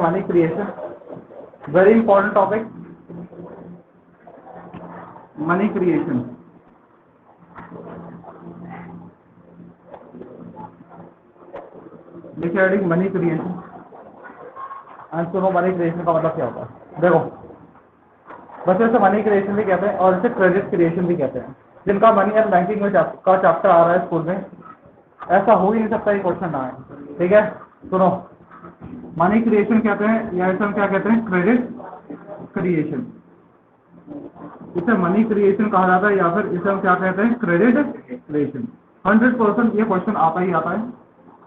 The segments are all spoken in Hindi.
Money creation, very important topic, money creation. देखिए हेडिंग मनी क्रिएशन, एंड सुनो मनी क्रिएशन का मतलब क्या होता है। देखो बच्चे से मनी क्रिएशन भी कहते हैं और इसे क्रेडिट क्रिएशन भी कहते हैं। जिनका मनी एंड बैंकिंग में का चैप्टर आ रहा है स्कूल में, ऐसा हो ही नहीं सकता ये क्वेश्चन ना है। ठीक है, सुनो मनी क्रिएशन कहते हैं या इसे हम क्या कहते हैं, क्रेडिट क्रिएशन। इसे मनी क्रिएशन कहा जाता है या फिर इसे हम क्या कहते हैं, क्रेडिट क्रिएशन। 100% ये क्वेश्चन आता ही आता है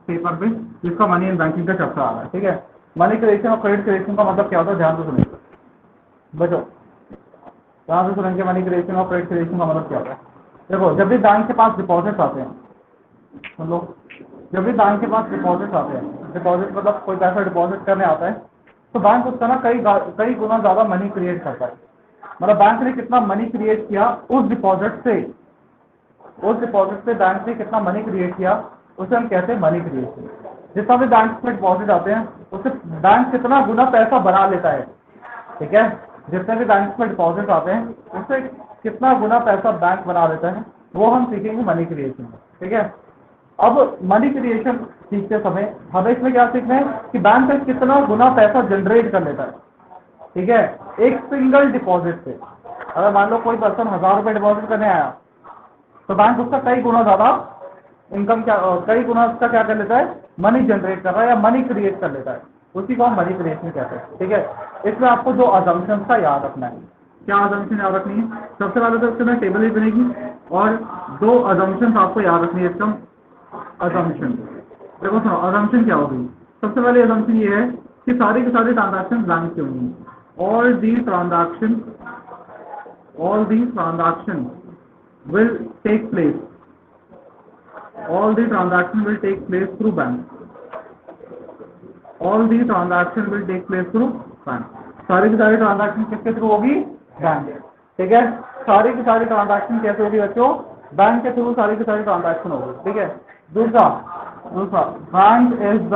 पेपर पे जिसका मनी एंड बैंकिंग का चैप्टर आ रहा है। ठीक है, मनी क्रिएशन और क्रेडिट क्रिएशन का मतलब क्या होता है, ध्यान से सुनिए बच्चों, ध्यान से सुनेंगे। मनी क्रिएशन और क्रेडिट क्रिएशन का मतलब क्या होता है। देखो जब भी बैंक के पास डिपॉजिट आते हैं, सुन लो, जब भी बैंक के पास डिपॉजिट आते हैं, डिपॉजिट मतलब कोई पैसा डिपॉजिट करने आता है, तो बैंक उसका ना कई गुना ज़्यादा मनी क्रिएट करता है। मतलब बैंक ने कितना मनी क्रिएट किया उस डिपॉजिट से बैंक ने कितना मनी क्रिएट किया, उसे हम कहते हैं मनी क्रिएशन। जितना भी बैंक में डिपॉजिट आते हैं उससे बैंक कितना गुना पैसा बना लेता है। ठीक है, जितने भी बैंक में डिपॉजिट आते हैं उससे कितना गुना पैसा बैंक बना लेता है, वो हम सीखेंगे मनी क्रिएशन। ठीक है, अब मनी क्रिएशन सीखते समय हमें इसमें क्या सीखना है कि बैंक में कितना गुना पैसा जनरेट कर लेता है। ठीक है, एक सिंगल डिपॉजिट से अगर मान लो कोई पर्सन 1000 रुपये डिपॉजिट करने आया, तो बैंक उसका कई गुना ज़्यादा इनकम कई गुना उसका क्या कर लेता है, मनी जनरेट कर रहा है या मनी क्रिएट कर लेता है। उसी को हम मनी क्रिएशन कहते हैं। ठीक है, इसमें आपको दो अजम्पशंस का याद रखना है। क्या अजम्पशन याद रखनी है, सबसे पहले तो इसमें टेबल ही बनेगी और दो अजम्पशंस आपको याद रखनी है। इसका अजम्पशन देखो, सुनो अजम्पशन क्या होगी। सबसे पहले अजम्पशन ये है कि सारी की सारी ट्रांजैक्शन बैंक की होंगी। All the transaction will take place through bank। सारी की सारी ट्रांजैक्शन किसके थ्रू होगी, बैंक। ठीक है, सारी की सारी ट्रांजैक्शन कैसे होगी बच्चों, बैंक के थ्रू सारी की सारी ट्रांजैक्शन होगी। ठीक है, दूसरा bank is the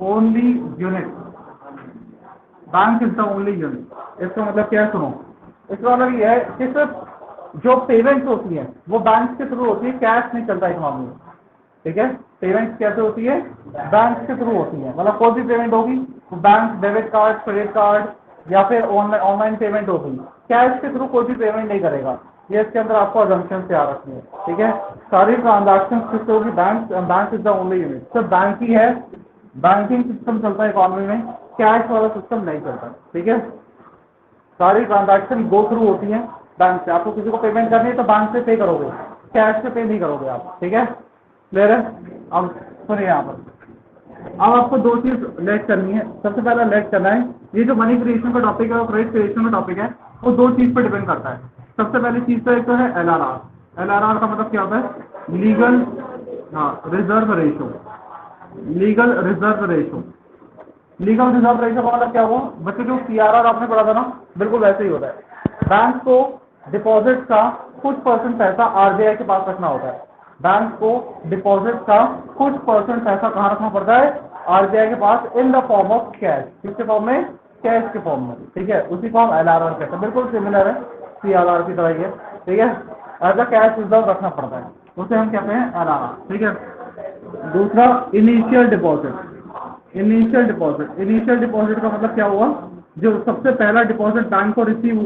only unit. इसका मतलब क्या है, सुनो, इसका मतलब ये है कि सिर्फ जो पेमेंट्स होती है वो बैंक के थ्रू होती है, कैश नहीं चलता इकोनॉमी में। ठीक है, पेमेंट्स कैसे होती है, बैंक के थ्रू होती है। मतलब कोई भी पेमेंट होगी तो bank debit card, credit card या फिर ऑनलाइन पेमेंट होगी, कैश के थ्रू कोई भी पेमेंट नहीं करेगा। ये इसके अंदर आपको अजम्पशन से याद रखनी है। ठीक है, सारी ट्रांजैक्शन किससे होगी, bank is the only unit. सिर्फ बैंक ही है, बैंकिंग सिस्टम चलता है इकोनॉमी में, कैश वाला सिस्टम नहीं चलता। ठीक है, सारी ट्रांजैक्शन गो थ्रू होती है बैंक से। आपको किसी को पेमेंट करनी है तो बैंक से पे करोगे, कैश से पे नहीं करोगे आप। ठीक है, क्लियर है। अब सुनिए यहाँ पर, अब आपको दो चीज लेट करनी है। सबसे पहला लेट करना है, ये जो मनी क्रिएशन का टॉपिक है और क्रेडिट क्रिएशन का टॉपिक है वो दो चीज पर डिपेंड करता है। सबसे पहली चीज तो एक तो है LRR। LRR का मतलब क्या होता है, legal reserve ratio. Legal reserve ratio का मतलब क्या हुआ बच्चे, जो CRR आपने पढ़ा था ना, बिल्कुल वैसे ही होता है। बैंक को डिपॉजिट का कुछ परसेंट पैसा RBI के पास रखना होता है। बैंक को डिपॉजिट का कुछ परसेंट पैसा कहाँ रखना पड़ता है, RBI के पास, in the form of cash. किसके फॉर्म में, कैश के फॉर्म में। ठीक है, उसी को हम LRR कहते हैं, बिल्कुल सिमिलर है CRR की तरह ही है। ठीक है, एज अ कैश रिजर्व रखना पड़ता है, उसे हम कहते हैं LRR। ठीक है, दूसरा इनिशियल डिपॉजिट का मतलब क्या हुआ, जो सबसे पहला डिपॉजिट बैंक को रिसीव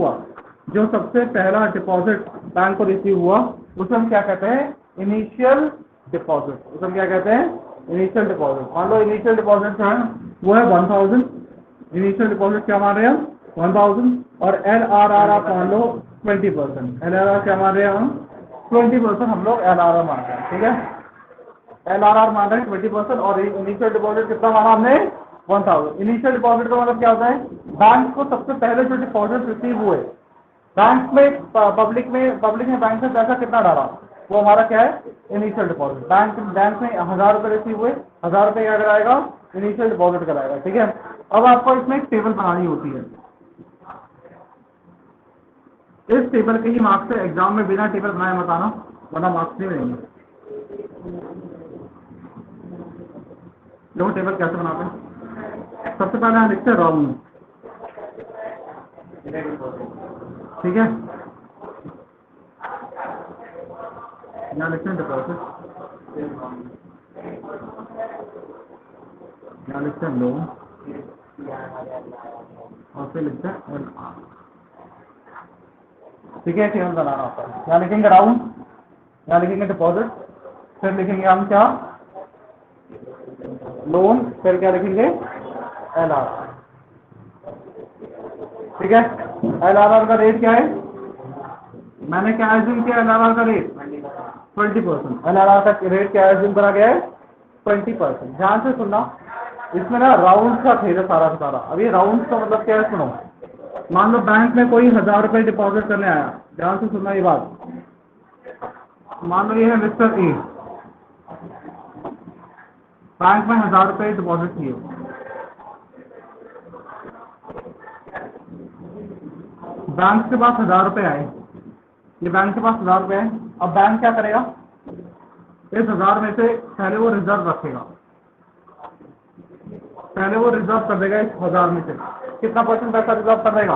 हुआ, उसे हम क्या कहते हैं, इनिशियल डिपॉजिट। मान लो इनिशियल डिपॉजिट है वो है 1000। इनिशियल डिपॉजिट क्या मान रहे हैं हम, 1000। और LRR आप मान लो 20%। LRR क्या मान रहे हैं हम, 20% हम लोग LRR मान रहे हैं। ठीक है, LRR मान रहे हैं 20%। और इनिशियल डिपॉजिट कितना माना हमने, 1000। इनिशियल डिपॉजिट का मतलब क्या होता है, बैंक को सबसे पहले जो डिपॉजिट रिसीव हुए, बैंक में पब्लिक ने बैंक से पैसा कितना डाला, वो हमारा क्या है, इनिशियल डिपॉजिट। बैंक में 1000 रुपये रिसीव हुए, 1000 रुपये क्या कराएगा, इनिशियल डिपॉजिट कराएगा। ठीक है, अब आपको इसमें एक टेबल बनानी होती है। इस टेबल के ही मार्क्स से एग्जाम में बिना टेबल बनाए मत आना, वरना मार्क्स नहीं मिलेंगे। देखो टेबल कैसे बनाते हैं। सबसे पहले हम लिखते हैं राउंड, ठीक है, यहाँ लिखते हैं डिपॉजिट, यहाँ लिखते हैं लोन और फिर लिखते हैं LR, ठीक है। टेबल बनाना होता है। यहाँ लिखेंगे राउंड, यहाँ लिखेंगे डिपॉजिट, फिर लिखेंगे हम क्या लोन, फिर क्या लिखेंगे LR, ठीक है। LRR का रेट क्या है, मैंने क्या एज्यूम किया, LRR का रेट 20%, LRR का रेट क्या एज्यूम करा गया है 20%। ध्यान से सुनना, इसमें ना राउंड का खेल है सारा का सारा। अब ये राउंड का मतलब क्या है सुनो, मान लो बैंक में कोई 1000 रुपये डिपॉजिट करने आया, ध्यान से सुनना ये बात, मान लो ये है मिस्टर ए, बैंक में 1000 रुपये डिपॉजिट किए, बैंक के पास 1000 रुपये आए, ये बैंक के पास 1000 रुपये है। अब बैंक क्या करेगा, इस 1000 में से पहले वो रिजर्व रखेगा, पहले वो रिजर्व कर देगा इस 1000 में से। कितना परसेंट पैसा रिजर्व कर देगा,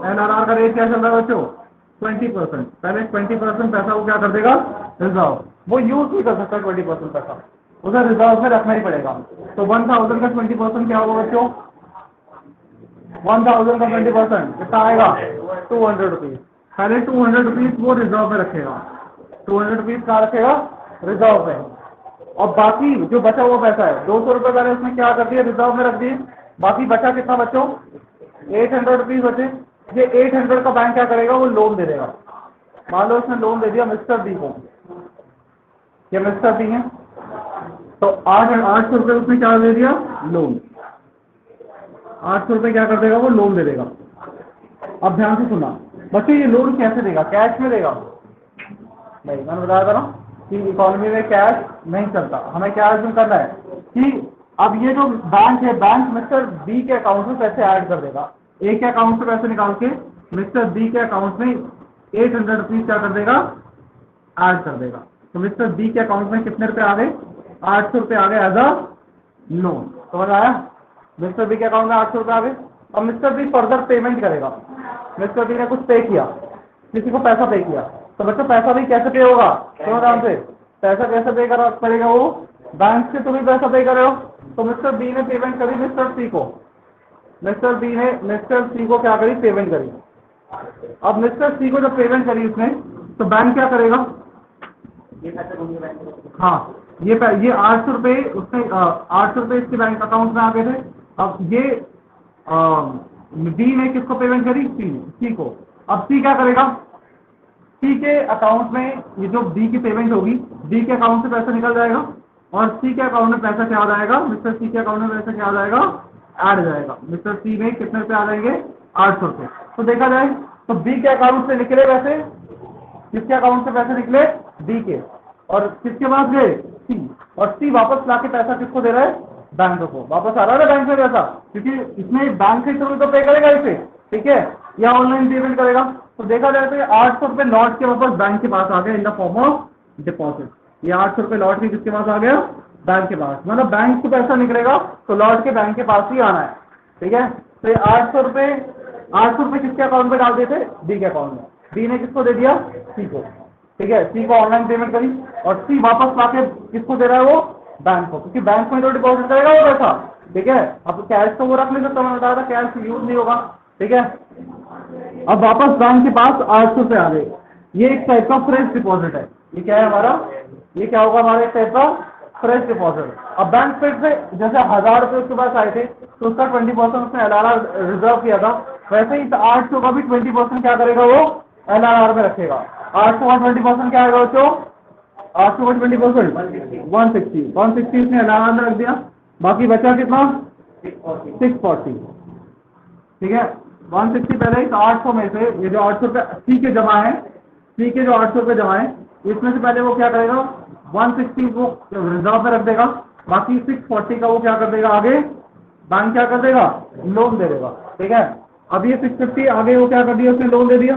LRR का रेट क्या चल रहा है बच्चों 20%, पहले 20% पैसा वो क्या कर देगा रिजर्व, वो यूज नहीं कर सकता 20% पैसा, उसे रिजर्व में रखना ही पड़ेगा। तो 1000 का 20% क्या होगा बच्चों, 1000 का 20% कितना आएगा 200 रुपीज। पहले 200 रुपीज वो रिजर्व में रखेगा, 200 रुपीज कहाँ रखेगा रिजर्व में, और बाकी जो बचा हुआ पैसा है 200 रुपये पहले उसने क्या कर दिया रिजर्व में रख दिए, बाकी बचा कितना बच्चों 800 रुपीज बचे। ये 800 का बैंक क्या करेगा, वो लोन दे देगा। मान लो उसने लोन दे दिया मिस्टर बी को, ये मिस्टर बी है, तो 800 रुपये उसने क्या दे दिया लोन, 800 रुपये क्या कर देगा वो लोन दे देगा। अब ध्यान से सुना बच्चों, ये लोन कैसे देगा, कैश में देगा नहीं, मैंने बताया था ना कि इकोनॉमी में कैश नहीं चलता, हमें क्या एज्यूम करना है कि अब ये जो बैंक है, बैंक मिस्टर बी के अकाउंट में पैसे ऐड कर देगा, ए के अकाउंट से पैसे निकाल के मिस्टर बी के अकाउंट में 800 रुपीज क्या कर देगा ऐड कर देगा। तो मिस्टर बी के अकाउंट में कितने रुपए आ गए 800 रुपये आ गए एज अ लोन, समझ आया, मिस्टर बी के अकाउंट में 800 रुपये आ गए। अब मिस्टर बी फर्दर पेमेंट करेगा, मिस्टर बी ने कुछ पे किया, किसी को पैसा पे किया, तो बच्चों पैसा भी कैसे पे होगा, समझ आराम से, पैसा कैसे पे करेगा वो बैंक से, तुम्हें पैसा पे करे हो। तो मिस्टर बी ने पेमेंट करी मिस्टर सी को, मिस्टर बी ने मिस्टर सी को क्या करी पेमेंट करी। अब मिस्टर सी को जब पेमेंट करी उसने, तो बैंक क्या करेगा, हाँ ये 800 रुपये उसने 800 रुपये इसके बैंक अकाउंट में आ गए थे। अब ये डी ने किसको पेमेंट करी, सी को। अब सी क्या करेगा, सी के अकाउंट में ये जो डी की पेमेंट होगी, डी के अकाउंट से पैसा निकल जाएगा और सी के अकाउंट में पैसा क्या आ जाएगा, मिस्टर सी के अकाउंट में पैसा क्या आ जाएगा ऐड जाएगा। मिस्टर सी में कितने रुपये आ जाएंगे 800 रुपये। तो देखा जाए तो बी के अकाउंट से निकले पैसे, किसके अकाउंट से पैसे निकले डी के, और किसके पास गए सी, और सी वापस लाके पैसा किसको दे रहा है बैंक को, वापस आ रहा है ना बैंक में पैसा, क्योंकि इसमें बैंक के थ्रू तो पे करेगा इसे, ठीक है, या ऑनलाइन पेमेंट करेगा। तो देखा जाए तो ये 800 रुपये लौट के वापस बैंक के पास आ गया इन द फॉर्म ऑफ डिपॉजिट। ये 800 रुपये लौट के किसके पास आ गया बैंक के पास, मतलब बैंक से पैसा निकलेगा तो लौट के बैंक के पास ही आना है, ठीक है। तो ये 800 रुपये किसके अकाउंट में डाल देते डी के अकाउंट में, डी ने किसको दे दिया सी को, ठीक है, सी को ऑनलाइन पेमेंट करी और सी वापस लाके किसको दे रहा है वो बैंक को, क्योंकि बैंक में तो डिपॉजिट करेगा वो पैसा, ठीक है। अब कैश तो वो रख ले सकता, मैंने बताया था कैश यूज नहीं होगा, ठीक है। अब वापस बैंक के पास 800 रुपये आ गए, ये एक टाइप का फ्रेश डिपॉजिट है। ये क्या है हमारा, ये क्या होगा हमारे एक टाइप का फ्रेश डिपॉजिट। अब बैंक फिर से जैसे 1000 रुपये उसके पास आए थे तो उसका 20% उसने LRR रिजर्व किया था, वैसे ही 800 का भी 20% क्या करेगा वो LRR में रखेगा। 800 का 20% क्या आएगा बच्चों, 800 का 20% 160 उसने LRR में रख दिया, बाकी बचा कितना 640, ठीक है। 160 पहले ही, तो 800 में से ये जो 800 रुपये सी के जमा है, सी के जो 800 रुपये जमा है इसमें से पहले वो क्या करेगा 160 वो रिजर्व में रख देगा, बाकी 640 का वो क्या कर देगा आगे बैंक क्या कर देगा लोन दे देगा, ठीक है। अब ये 650 आगे वो क्या कर दिया उसने लोन दे दिया।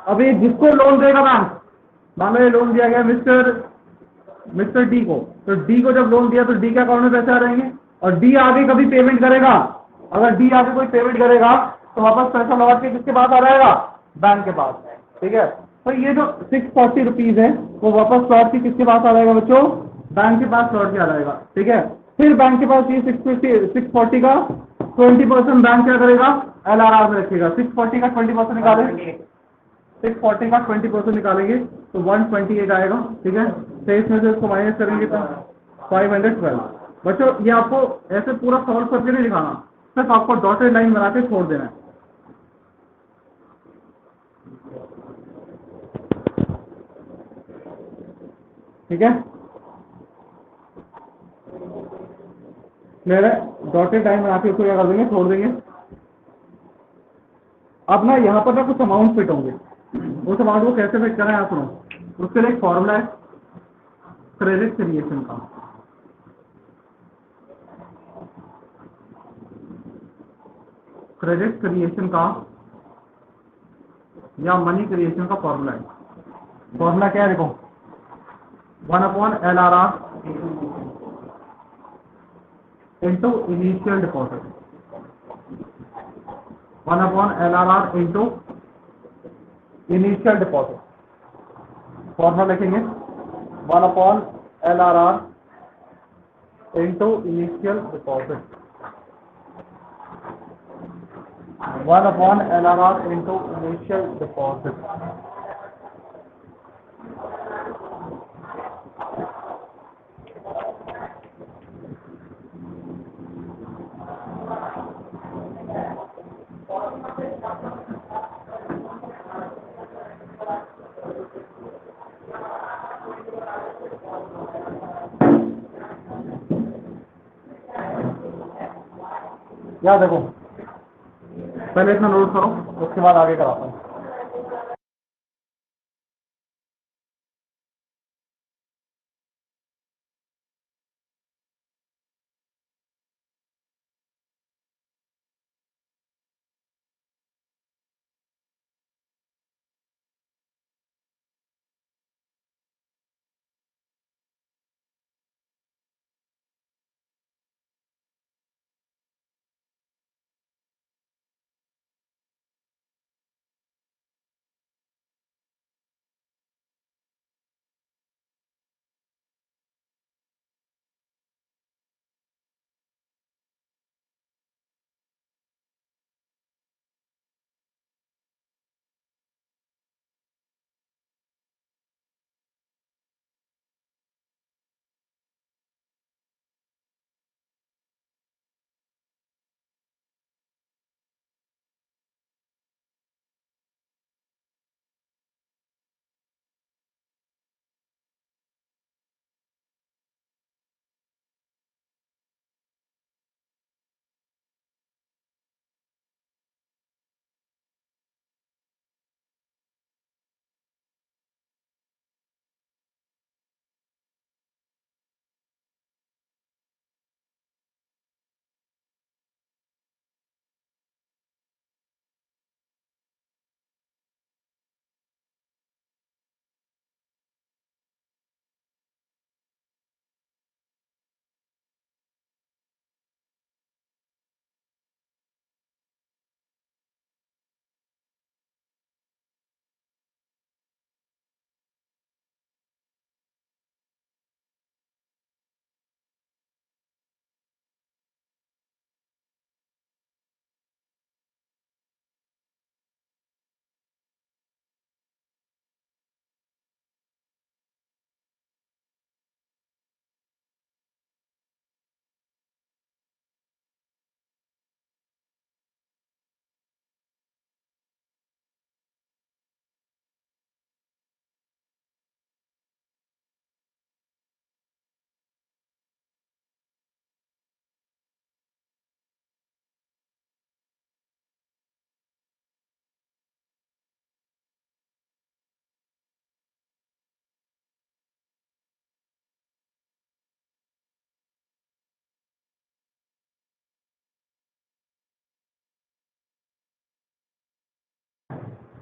अब ये जिसको लोन देगा बैंक, मान लो ये लोन दिया गया मिस्टर डी को, तो डी को जब लोन दिया तो डी के अकाउंट में पैसे आ जाएंगे, और डी आगे कभी पेमेंट करेगा, अगर डी आगे कोई पेमेंट करेगा तो वापस पैसा लौट के किसके पास आ जाएगा, बैंक के पास। ठीक है, तो ये जो 640 रुपीज है वो वापस लौट के किसके पास आ जाएगा बच्चों, बैंक के पास लौट के आ जाएगा। ठीक है, फिर बैंक के पास ये 640 का 20% बैंक क्या करेगा, LRR में रखेगा। 640 का 20% निकालेंगे, 640 का 20% निकालेंगे तो 128 आएगा। ठीक है, तो इसमें से इसको माइनस करेंगे तो 512। बच्चों ये आपको ऐसे पूरा सॉल्व करके नहीं दिखाना, सिर्फ आपको डॉटेड लाइन बना के छोड़ देना है। ठीक है, क्लियर है, डॉटेड लाइन बना के उसको क्या कर देंगे, छोड़ देंगे। अब ना यहाँ पर ना कुछ अमाउंट फिट होंगे, उस अमाउंट को कैसे फिट करना है आप सुनो। उसके लिए एक फॉर्मूला है क्रेडिट क्रिएशन का। क्रेडिट क्रिएशन का या मनी क्रिएशन का फॉर्मूला है। फॉर्मूला क्या है देखो, 1/LRR into initial deposit, 1/LRR into initial deposit. Formula लिखेंगे 1/LRR into initial deposit, 1/LRR into initial deposit. या देखो पहले इतना नोट करो, उसके बाद आगे कराता हूँ।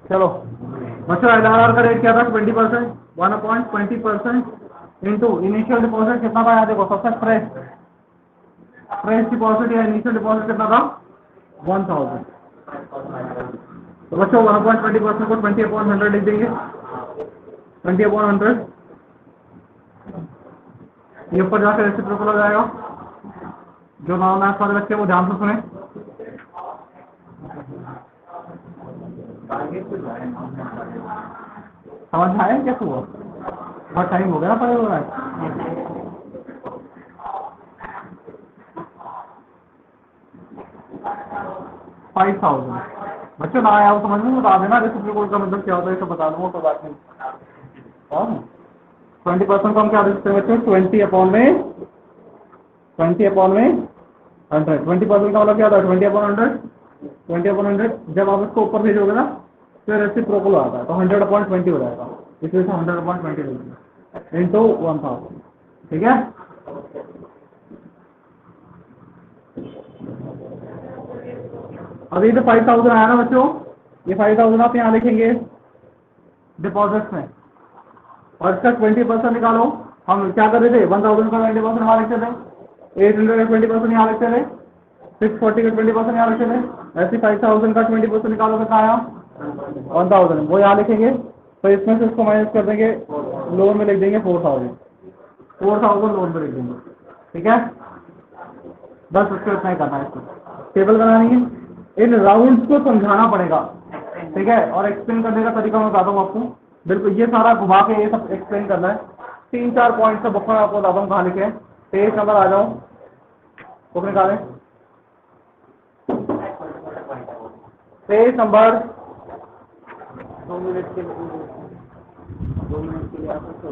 चलो बच्चों LRR का रेट क्या था, 20%, 1/20% इंटू इनिशियल डिपॉजिट कितना था, यहाँ देखो सबसे फ्रेश फ्रेश डिपॉजिट या इनिशियल डिपॉजिट कितना था 1000। तो बच्चों 1.20% को 20/100 लिख देंगे, 20/100। ये ऊपर जाकर रेसिप्रोकल हो जाएगा। जो नॉन मैथ्स वाले बच्चे वो ध्यान से सुने। समझ में आया क्या हुआ? बहुत टाइम हो गया ना पढ़े हुआ है। 5000 बच्चों ना आया वो समझ में बता देना रेसिप्रोकल का मतलब क्या होता है, तो बता दूंगा कोई बात नहीं। 20% को हम क्या देखते हैं बच्चों 20/100। 20% का मतलब क्या होता है 20/100। 20/100 जब आप इसको ऊपर भेजोगे ना तो रेसिप्रोकल आता है, तो 100/20 हो जाएगा। इस वजह से 100/20 इंटू 1000। ठीक है। अब ये जो 5000 आया ना बच्चों, ये 5000 आप यहाँ लिखेंगे डिपॉजिट में, और इसका 20% निकालो। हम क्या कर रहे थे 1000 का 20% यहाँ लिखते थे, 800 का 20% यहाँ लिखते थे, 640 का 20% यहाँ लिखते थे। ऐसे 5000 का 20% निकालो तो कहाँ आया 1000, वो यहाँ लिखेंगे। तो इसमें से इसको माइनस कर देंगे, लोन में लिख देंगे 4000 लोन में लिख देंगे। ठीक है, बस उसको इतना ही करना है। इसको टेबल बनानी है, इन राउंड्स को समझाना पड़ेगा। ठीक है, और एक्सप्लेन करने का तरीका मैं बताता हूँ आपको। बिल्कुल ये सारा घुमा के ये सब एक्सप्लेन करना है। 3-4 पॉइंट का बुक में आपको बताता हूँ कहाँ लिखे हैं। पेज नंबर आ जाओ, बुक निकालें। पेज नंबर 2 मिनट के लिए आपको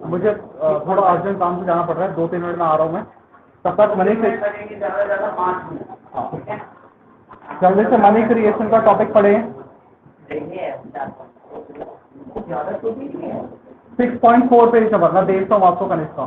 मुझे थोड़ा अर्जेंट काम से जाना पड़ रहा है, 2-3 मिनट में आ रहा हूँ मैं। तब तक मनी जल्दी से मनी क्रिएशन का टॉपिक पढ़े। 6.4 पेज नंबर मैं देखता हूँ आपको कनिष्ठ का।